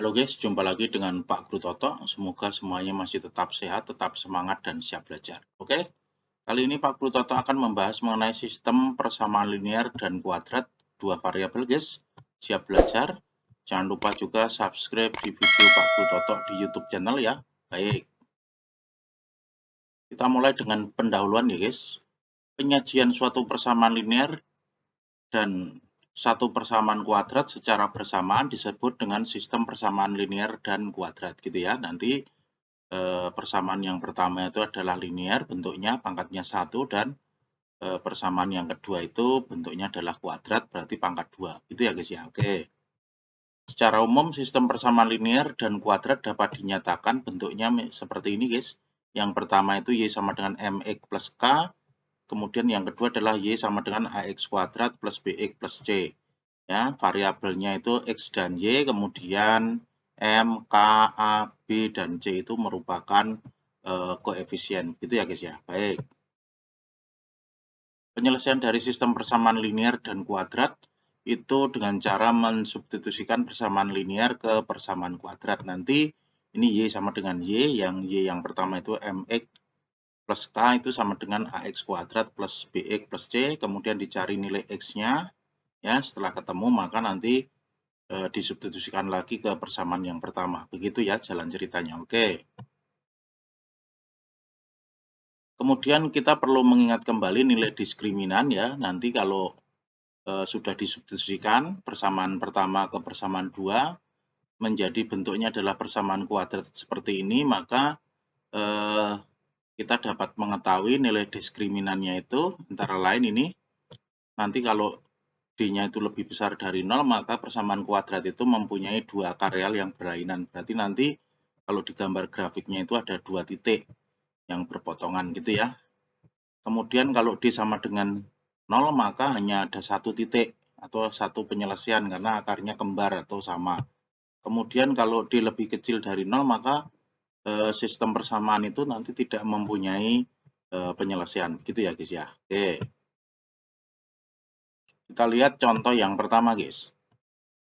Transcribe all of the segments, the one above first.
Halo guys, jumpa lagi dengan Pak Guru Toto. Semoga semuanya masih tetap sehat, tetap semangat, dan siap belajar. Oke, kali ini Pak Guru Toto akan membahas mengenai sistem persamaan linear dan kuadrat dua variabel guys. Siap belajar? Jangan lupa juga subscribe di video Pak Guru Toto di YouTube channel ya. Baik, kita mulai dengan pendahuluan ya guys. Penyajian suatu persamaan linear dan satu persamaan kuadrat secara bersamaan disebut dengan sistem persamaan linear dan kuadrat gitu ya. Nanti persamaan yang pertama itu adalah linear, bentuknya pangkatnya 1, dan persamaan yang kedua itu bentuknya adalah kuadrat, berarti pangkat 2. Gitu ya guys ya. Oke. Secara umum sistem persamaan linear dan kuadrat dapat dinyatakan bentuknya seperti ini guys. Yang pertama itu Y sama dengan MX plus K, kemudian yang kedua adalah Y sama dengan AX kuadrat plus BX plus C. Ya, variabelnya itu X dan Y, kemudian M, K, A, B, dan C itu merupakan koefisien. Gitu ya guys ya. Baik. Penyelesaian dari sistem persamaan linear dan kuadrat itu dengan cara mensubstitusikan persamaan linear ke persamaan kuadrat. Nanti ini Y sama dengan Y yang pertama itu MX plus K itu sama dengan AX kuadrat plus BX plus C, kemudian dicari nilai X-nya. Ya, setelah ketemu maka nanti disubstitusikan lagi ke persamaan yang pertama. Begitu ya jalan ceritanya. Oke. Kemudian kita perlu mengingat kembali nilai diskriminan ya. Nanti kalau sudah disubstitusikan persamaan pertama ke persamaan 2 menjadi bentuknya adalah persamaan kuadrat seperti ini, maka kita dapat mengetahui nilai diskriminannya itu antara lain ini. Nanti kalau D-nya itu lebih besar dari 0, maka persamaan kuadrat itu mempunyai dua akar real yang berlainan. Berarti nanti kalau di gambar grafiknya itu ada dua titik yang berpotongan gitu ya. Kemudian kalau D sama dengan 0, maka hanya ada satu titik atau satu penyelesaian karena akarnya kembar atau sama. Kemudian kalau D lebih kecil dari 0, maka sistem persamaan itu nanti tidak mempunyai penyelesaian. Gitu ya guys ya. Oke. Kita lihat contoh yang pertama guys.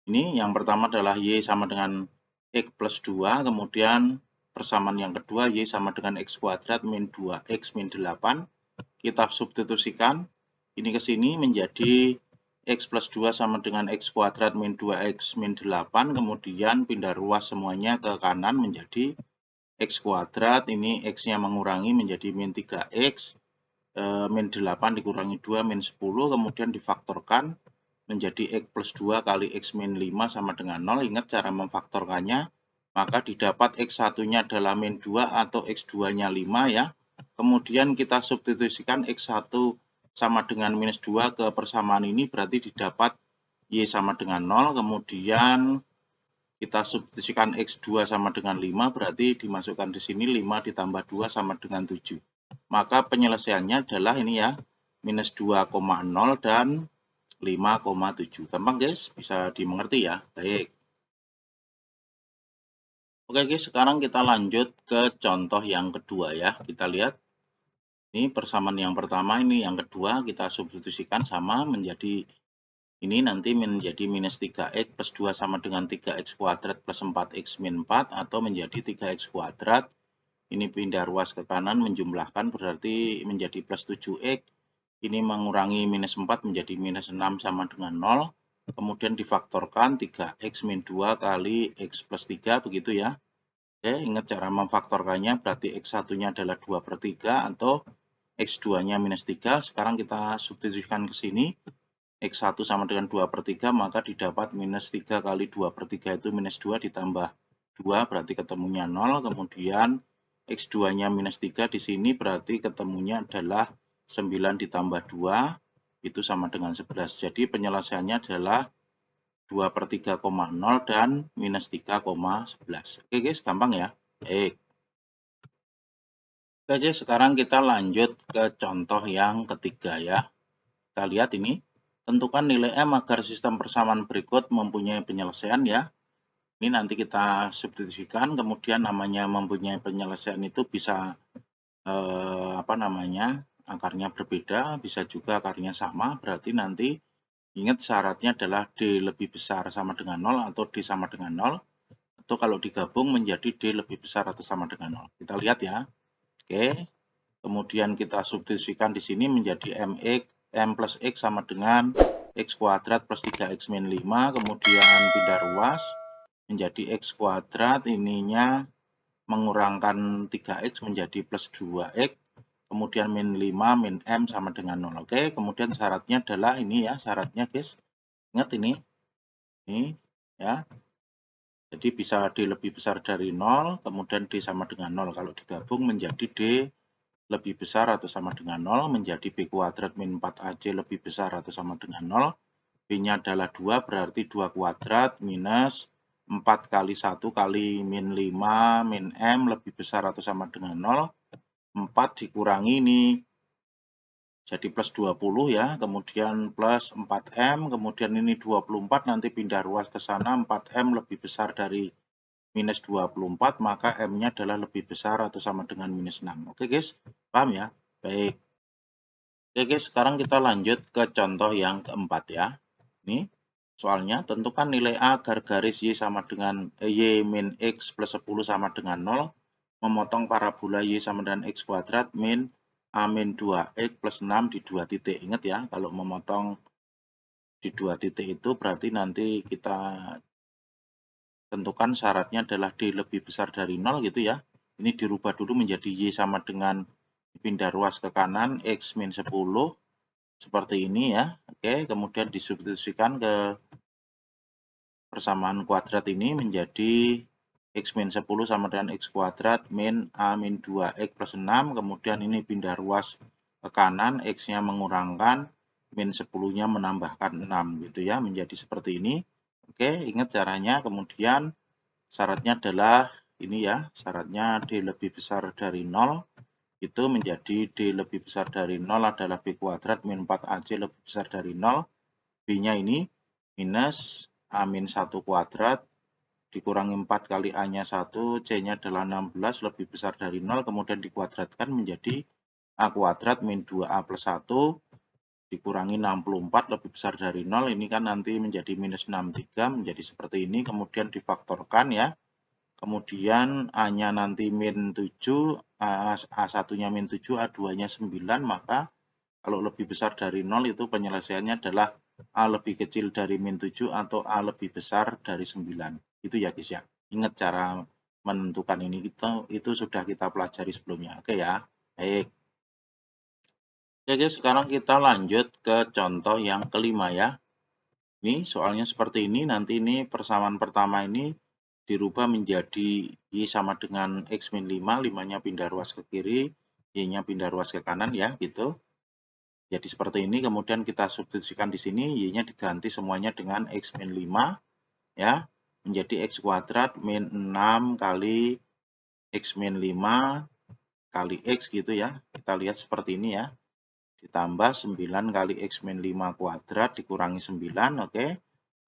Ini yang pertama adalah Y sama dengan X plus 2, kemudian persamaan yang kedua Y sama dengan X kuadrat min 2X min 8. Kita substitusikan ini ke sini menjadi X plus 2 sama dengan X kuadrat min 2X min 8, kemudian pindah ruas semuanya ke kanan menjadi X kuadrat, ini X-nya mengurangi menjadi min 3X, min 8 dikurangi 2 min 10, kemudian difaktorkan menjadi X plus 2 kali X min 5 sama dengan 0. Ingat cara memfaktorkannya, maka didapat X1-nya adalah min 2 atau X2-nya 5 ya. Kemudian kita substitusikan X1 sama dengan minus 2 ke persamaan ini, berarti didapat Y sama dengan 0. Kemudian kita substitusikan X2 sama dengan 5, berarti dimasukkan di sini 5 ditambah 2 sama dengan 7. Maka penyelesaiannya adalah ini ya, minus 2,0 dan 5,7. Gampang guys, bisa dimengerti ya. Baik. Oke guys, sekarang kita lanjut ke contoh yang kedua ya. Kita lihat. Ini persamaan yang pertama, ini yang kedua, kita substitusikan sama menjadi ini nanti menjadi minus 3X plus 2 sama dengan 3X kuadrat plus 4X min 4 atau menjadi 3X kuadrat. Ini pindah ruas ke kanan menjumlahkan berarti menjadi plus 7X. Ini mengurangi minus 4 menjadi minus 6 sama dengan 0. Kemudian difaktorkan 3X min 2 kali X plus 3 begitu ya. Oke, ingat cara memfaktorkannya berarti X1-nya adalah 2/3 atau X2-nya minus 3. Sekarang kita substitusikan ke sini. X1 sama dengan 2/3, maka didapat minus 3 kali 2/3 itu minus 2 ditambah 2, berarti ketemunya 0. Kemudian X2-nya minus 3 di sini berarti ketemunya adalah 9 ditambah 2, itu sama dengan 11. Jadi penyelesaiannya adalah 2/3,0 dan minus 3,11. Oke guys, gampang ya. Baik. Oke guys, sekarang kita lanjut ke contoh yang ketiga ya. Kita lihat ini. Tentukan nilai M agar sistem persamaan berikut mempunyai penyelesaian ya. Ini nanti kita substitusikan, kemudian namanya mempunyai penyelesaian itu bisa akarnya berbeda, bisa juga akarnya sama. Berarti nanti ingat syaratnya adalah D lebih besar sama dengan 0 atau D sama dengan 0. atau kalau digabung menjadi D lebih besar atau sama dengan 0. Kita lihat ya. Oke. Kemudian kita substitusikan di sini menjadi M plus X sama dengan X kuadrat plus 3X min 5. Kemudian pindah ruas menjadi X kuadrat. Ininya mengurangkan 3X menjadi plus 2X. Kemudian min 5 min M sama dengan 0. Oke. Kemudian syaratnya adalah ini ya. Syaratnya guys. Ingat ini. Ini ya. Jadi bisa D lebih besar dari 0, kemudian D sama dengan 0. Kalau digabung menjadi D lebih besar atau sama dengan 0, menjadi B kuadrat min 4AC lebih besar atau sama dengan 0. B-nya adalah 2, berarti 2 kuadrat minus 4 kali 1 kali min 5 min M lebih besar atau sama dengan 0. 4 dikurangi ini jadi plus 20 ya, kemudian plus 4M, kemudian ini 24, nanti pindah ruas ke sana, 4M lebih besar dari minus 24, maka M-nya adalah lebih besar atau sama dengan minus 6. Oke guys, paham ya? Baik. Oke guys, sekarang kita lanjut ke contoh yang keempat ya. Ini soalnya, tentukan nilai A agar garis Y sama dengan Y min X plus 10 sama dengan 0, memotong parabola Y sama dengan X kuadrat min A min 2X plus 6 di 2 titik. Ingat ya, kalau memotong di 2 titik itu berarti nanti kita tentukan syaratnya adalah D lebih besar dari 0 gitu ya. Ini dirubah dulu menjadi Y sama dengan pindah ruas ke kanan X min 10 seperti ini ya. Oke, kemudian disubstitusikan ke persamaan kuadrat ini menjadi X min 10 sama dengan X kuadrat min A min 2X plus 6. Kemudian ini pindah ruas ke kanan, X-nya mengurangkan, min 10-nya menambahkan 6 gitu ya, menjadi seperti ini. Oke, ingat caranya. Kemudian syaratnya adalah ini ya, syaratnya D lebih besar dari 0. Itu menjadi D lebih besar dari 0 adalah B kuadrat min 4AC lebih besar dari 0. B-nya ini minus A min 1 kuadrat dikurangi 4 kali A-nya 1, C-nya adalah 16 lebih besar dari 0, kemudian dikuadratkan menjadi A kuadrat min 2A plus 1 dikurangi 64 lebih besar dari 0, ini kan nanti menjadi minus 63, menjadi seperti ini, kemudian difaktorkan ya. Kemudian A-nya nanti min 7, A1-nya min 7, A2-nya 9, maka kalau lebih besar dari 0 itu penyelesaiannya adalah A lebih kecil dari min 7 atau A lebih besar dari 9. Itu ya guys ya. Ingat cara menentukan ini itu sudah kita pelajari sebelumnya. Oke ya. Baik. Oke guys, sekarang kita lanjut ke contoh yang kelima ya. Ini soalnya seperti ini, nanti ini persamaan pertama ini dirubah menjadi Y sama dengan X min 5, 5-nya pindah ruas ke kiri, Y-nya pindah ruas ke kanan ya, gitu. Jadi seperti ini, kemudian kita substitusikan di sini, Y-nya diganti semuanya dengan X min 5, ya, menjadi X kuadrat min 6 kali X min 5 kali X gitu ya. Kita lihat seperti ini ya. Ditambah 9 kali X min 5 kuadrat dikurangi 9, oke.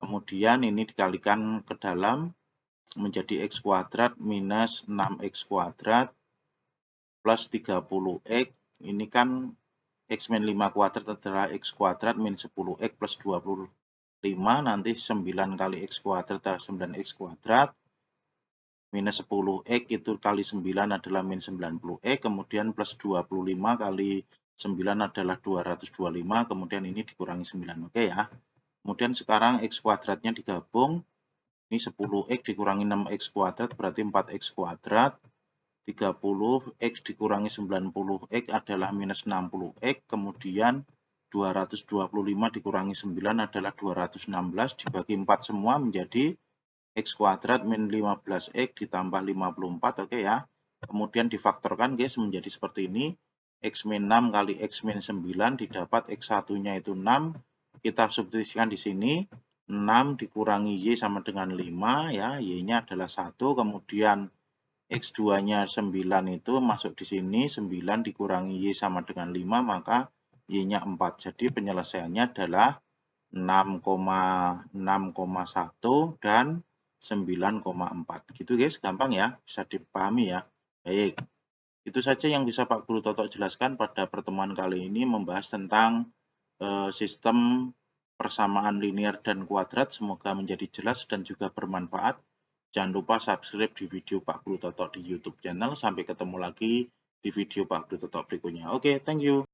Kemudian ini dikalikan ke dalam menjadi X kuadrat minus 6X kuadrat plus 30X. Ini kan X min 5 kuadrat adalah X kuadrat min 10X plus 25. Nanti 9 kali X kuadrat adalah 9X kuadrat. Minus 10X itu kali 9 adalah min 90X. Kemudian plus 25 kali 9 adalah 225. Kemudian ini dikurangi 9. Oke ya. Kemudian sekarang X kuadratnya digabung. Ini 10X dikurangi 6X kuadrat berarti 4X kuadrat. 30X dikurangi 90X adalah minus 60X. Kemudian 225 dikurangi 9 adalah 216. Dibagi 4 semua menjadi X kuadrat min 15X ditambah 54. Oke ya. Kemudian difaktorkan guys menjadi seperti ini. X min 6 kali X min 9 didapat X1-nya itu 6. Kita substitusikan di sini. 6 dikurangi Y sama dengan 5 ya. Y-nya adalah 1. Kemudian X2-nya 9 itu masuk di sini. 9 dikurangi Y sama dengan 5 maka Y-nya 4. Jadi penyelesaiannya adalah 6,1 dan 9,4. Gitu guys, gampang ya. Bisa dipahami ya. Baik. Itu saja yang bisa Pak Guru Toto jelaskan pada pertemuan kali ini membahas tentang sistem persamaan linear dan kuadrat. Semoga menjadi jelas dan juga bermanfaat. Jangan lupa subscribe di video Pak Guru Toto di YouTube channel. Sampai ketemu lagi di video Pak Guru Toto berikutnya. Oke, thank you.